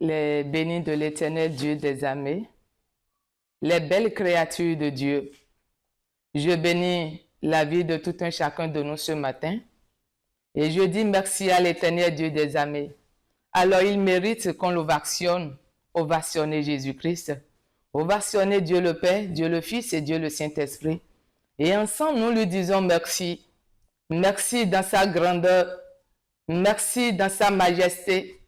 Les bénis de l'Éternel Dieu des armées, les belles créatures de Dieu. Je bénis la vie de tout un chacun de nous ce matin et je dis merci à l'Éternel Dieu des armées. Alors il mérite qu'on l'ovationne, ovationner Jésus-Christ, ovationner Dieu le Père, Dieu le Fils et Dieu le Saint-Esprit. Et ensemble nous lui disons merci. Merci dans sa grandeur, merci dans sa majesté,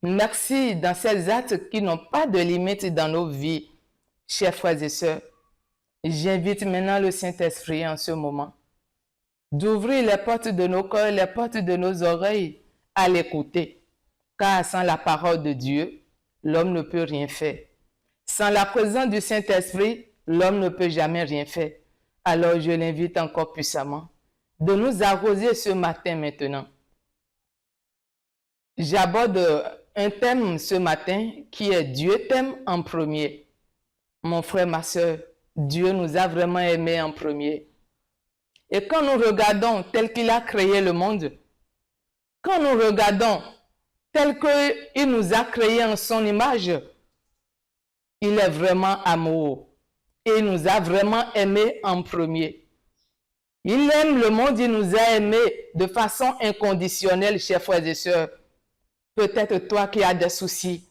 merci dans ces actes qui n'ont pas de limite dans nos vies. Chers frères et sœurs, j'invite maintenant le Saint-Esprit en ce moment d'ouvrir les portes de nos cœurs, les portes de nos oreilles à l'écouter. Car sans la parole de Dieu, l'homme ne peut rien faire. Sans la présence du Saint-Esprit, l'homme ne peut jamais rien faire. Alors je l'invite encore puissamment de nous arroser ce matin maintenant. J'aborde un thème ce matin qui est Dieu t'aime en premier. Mon frère, ma soeur, Dieu nous a vraiment aimés en premier. Et quand nous regardons tel qu'il a créé le monde, quand nous regardons tel qu'il nous a créés en son image, il est vraiment amour. Et il nous a vraiment aimés en premier. Il aime le monde, il nous a aimés de façon inconditionnelle, chers frères et sœurs. Peut-être toi qui as des soucis,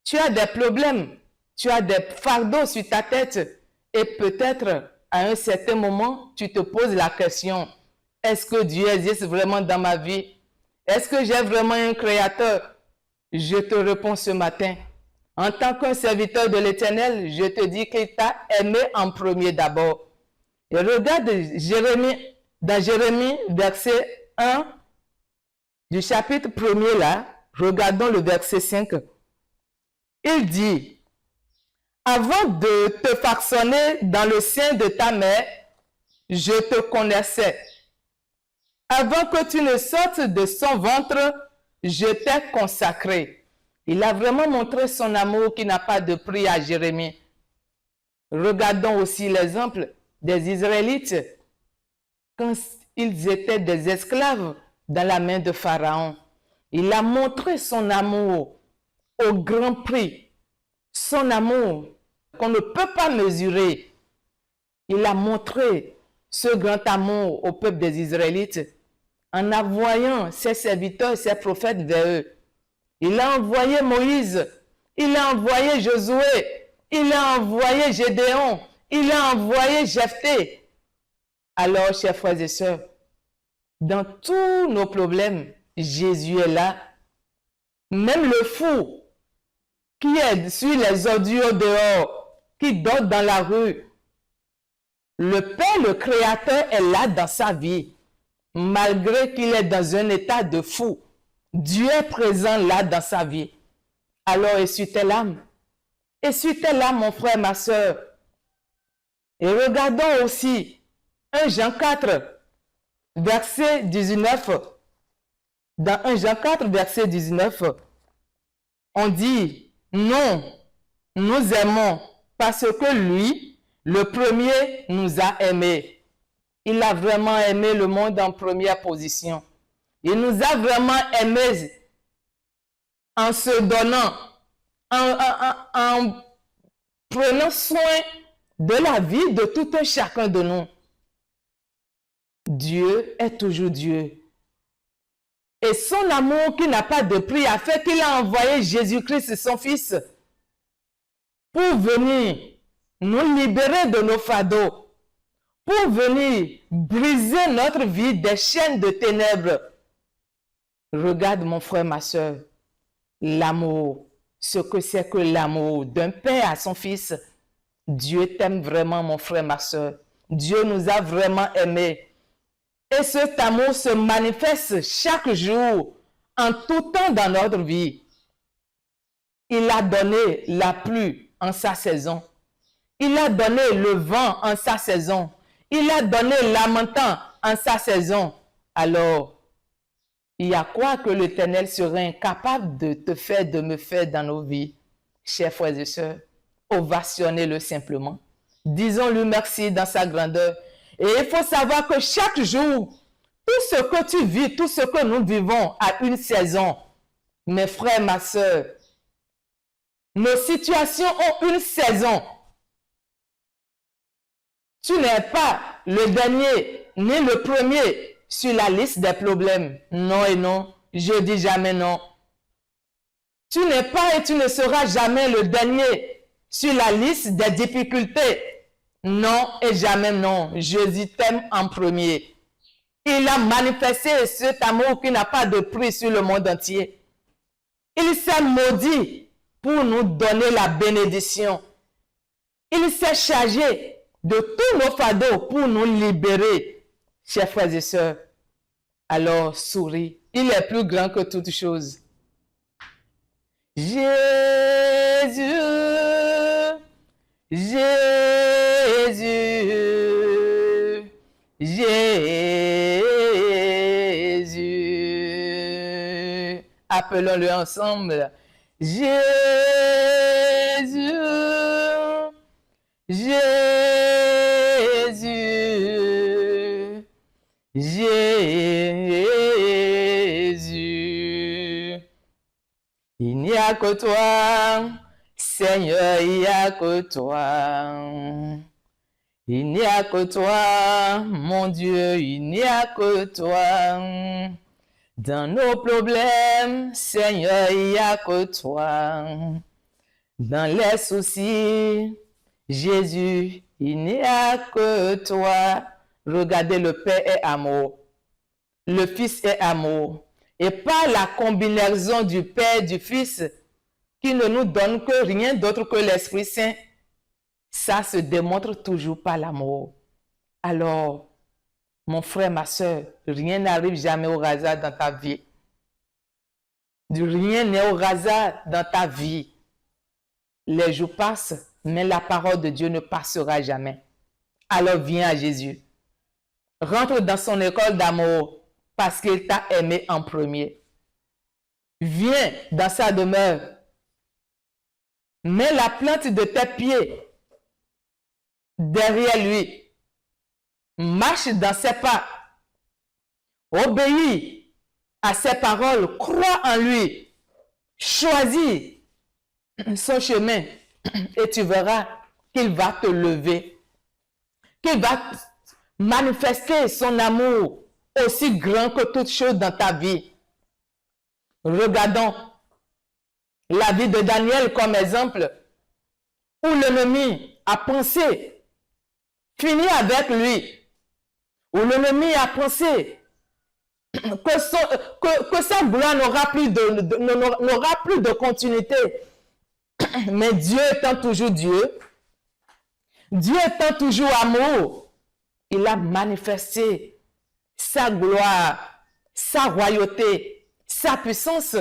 tu as des problèmes, tu as des fardeaux sur ta tête et peut-être à un certain moment, tu te poses la question, est-ce que Dieu existe vraiment dans ma vie? Est-ce que j'ai vraiment un créateur? Je te réponds ce matin. En tant qu'un serviteur de l'Éternel, je te dis qu'il t'a aimé en premier d'abord. Et regarde Jérémie, dans Jérémie, verset 1 du chapitre 1er là, regardons le verset 5. Il dit, avant de te façonner dans le sein de ta mère, je te connaissais. Avant que tu ne sortes de son ventre, je t'ai consacré. Il a vraiment montré son amour qui n'a pas de prix à Jérémie. Regardons aussi l'exemple des Israélites quand ils étaient des esclaves dans la main de Pharaon. Il a montré son amour au grand prix, son amour qu'on ne peut pas mesurer. Il a montré ce grand amour au peuple des Israélites en envoyant ses serviteurs, ses prophètes vers eux. Il a envoyé Moïse, il a envoyé Josué, il a envoyé Gédéon, il a envoyé Jephthé. Alors, chers frères et sœurs, dans tous nos problèmes, Jésus est là. Même le fou qui est sur les ordures dehors, qui dort dans la rue, le Père, le Créateur, est là dans sa vie. Malgré qu'il est dans un état de fou, Dieu est présent là dans sa vie. Alors, essuie tes larmes. Essuie tes larmes, mon frère, ma soeur. Et regardons aussi 1 Jean 4, verset 19. Dans 1 Jean 4, verset 19, on dit, non, nous aimons parce que lui, le premier, nous a aimés. Il a vraiment aimé le monde en première position. Il nous a vraiment aimés en se donnant, en prenant soin de la vie de tout un chacun de nous. Dieu est toujours Dieu. Et son amour qui n'a pas de prix a fait qu'il a envoyé Jésus-Christ, son Fils, pour venir nous libérer de nos fardeaux, pour venir briser notre vie des chaînes de ténèbres. Regarde mon frère, ma soeur, l'amour, ce que c'est que l'amour d'un père à son fils. Dieu t'aime vraiment, mon frère, ma soeur. Dieu nous a vraiment aimés. Et cet amour se manifeste chaque jour, en tout temps dans notre vie. Il a donné la pluie en sa saison. Il a donné le vent en sa saison. Il a donné l'amentant en sa saison. Alors, il y a quoi que l'Éternel serait incapable de te faire, de me faire dans nos vies? Chers frères et sœurs, ovationnez-le simplement. Disons-lui merci dans sa grandeur. Et il faut savoir que chaque jour, tout ce que tu vis, tout ce que nous vivons a une saison. Mes frères, ma soeur, Nos situations ont une saison. Tu n'es pas le dernier ni le premier sur la liste des problèmes. Non et non, je dis jamais non. Tu n'es pas et tu ne seras jamais le dernier sur la liste des difficultés. Non et jamais non. Jésus t'aime en premier. Il a manifesté cet amour qui n'a pas de prix sur le monde entier. Il s'est maudit pour nous donner la bénédiction. Il s'est chargé de tous nos fardeaux pour nous libérer, chers frères et sœurs. Alors souris, il est plus grand que toute chose. Jésus, Jésus, Jésus. Appelons-le ensemble. Jésus, Jésus, Jésus. Il n'y a que toi, Seigneur, il n'y a que toi. Il n'y a que toi, mon Dieu, il n'y a que toi. Dans nos problèmes, Seigneur, il n'y a que toi. Dans les soucis, Jésus, il n'y a que toi. Regardez, le Père est amour. Le Fils est amour. Et par la combinaison du Père et du Fils, qui ne nous donne que rien d'autre que l'Esprit Saint, ça se démontre toujours par l'amour. Alors, mon frère, ma soeur, rien n'arrive jamais au hasard dans ta vie. Rien n'est au hasard dans ta vie. Les jours passent, mais la parole de Dieu ne passera jamais. Alors viens à Jésus. Rentre dans son école d'amour parce qu'il t'a aimé en premier. Viens dans sa demeure. Mets la plante de tes pieds derrière lui. Marche dans ses pas. Obéis à ses paroles. Crois en lui. Choisis son chemin et tu verras qu'il va te lever. Qu'il va manifester son amour aussi grand que toute chose dans ta vie. Regardons la vie de Daniel comme exemple où l'ennemi a pensé finir avec lui. Où l'ennemi a pensé que sa gloire n'aura plus de continuité. Mais Dieu étant toujours Dieu, Dieu étant toujours amour, il a manifesté sa gloire, sa royauté, sa puissance,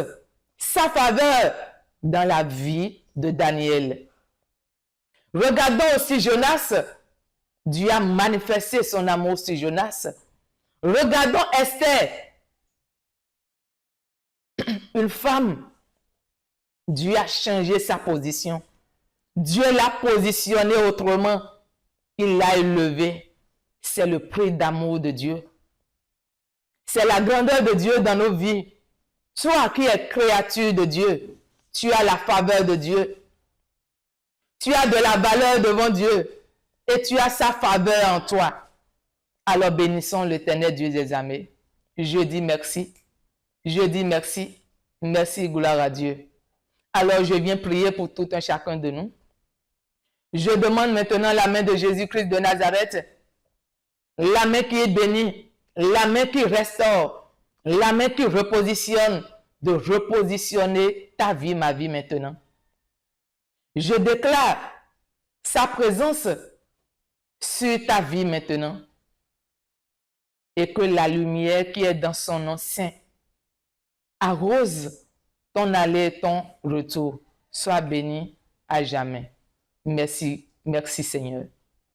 sa faveur dans la vie de Daniel. Regardons aussi Jonas. Dieu a manifesté son amour sur Jonas. Regardons Esther. Une femme. Dieu a changé sa position. Dieu l'a positionnée autrement. Il l'a élevée. C'est le prix d'amour de Dieu. C'est la grandeur de Dieu dans nos vies. Toi qui es créature de Dieu, tu as la faveur de Dieu. Tu as de la valeur devant Dieu. Et tu as sa faveur en toi. Alors bénissons l'Éternel Dieu des armées. Je dis merci. Je dis merci. Merci, gloire à Dieu. Alors je viens prier pour tout un chacun de nous. Je demande maintenant la main de Jésus-Christ de Nazareth. La main qui est bénie. La main qui restaure. La main qui repositionne. De repositionner ta vie, ma vie maintenant. Je déclare sa présence sur ta vie maintenant. Et que la lumière qui est dans son nom saint arrose ton aller et ton retour. Sois béni à jamais. Merci, merci Seigneur.